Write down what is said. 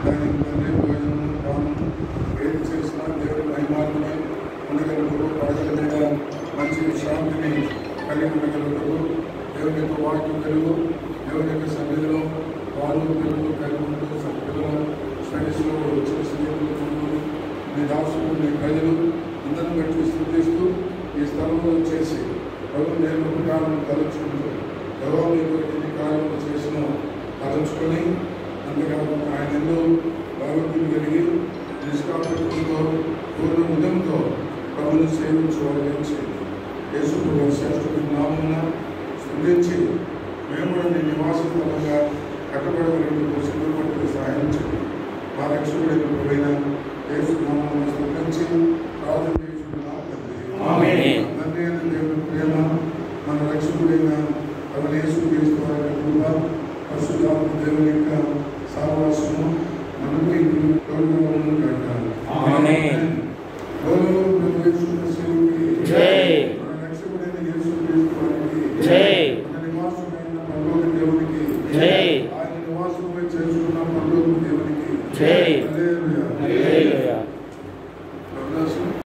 దాని తండ్రి భోజనం పానం ఏది చేసినా దేవుడి మహిమాత్మై ఉండగలుగుతారు. ప్రజల మీద మంచి శాంతిని కలిగి ఉండగలుగుతారు. దేవుని యొక్క వాక్యం తెలుగు దేవుని యొక్క సన్నిధిలో వారు పిల్లలు కలిగి ఉంటూ పిల్లలు స్టడీస్లో వచ్చిన స్నేహితులు మీ దాసులు మీ ప్రజలు అందరిని బట్టి స్థుతిస్తూ ఈ స్థలంలో చేసి ప్రభు నేను కాలం తలుచుకుంటూ ఎవరో మీకు ఎన్ని కాలంలో చేసిన తలుచుకొని అంతేకాదు ఆయన ఎన్నో భగవద్గీత కలిగి నిష్కాపంతో పూర్ణ ఉదయంతో ప్రభుని సేవించుకోవాలని చేయండి. యేసు ప్రభు శ్రేష్ఠుడి నామమున స్తుతించి మేము కూడా నీ నివాస స్థలంగా కట్టబడగలిగిన సిద్ధపడికి సహాయం చేయండి. మా రక్షకుడైన ప్రభువైన యేసు నామమున స్తుతించి ప్రార్థన చేసుకున్నాం తండ్రి. దేవుని ప్రేమ మన రక్షకుడైన ప్రభువైన యేసు క్రీస్తు వారి కృప పరిశుద్ధాత్మ దేవుని యొక్క సహవాసము మనకు తోడుగా ఉండును గాక. ఆమేన్. బోలో ప్రభు యేసు క్రీస్తుకి జై. మన రక్షకుడైన యేసు క్రీస్తు వారికి జై. మన నివాసమైన పరలోక దేవునికి జై. ఆయన నివాసముపై చేసుకున్న పరలోక దేవునికి జై. హల్లెలూయా.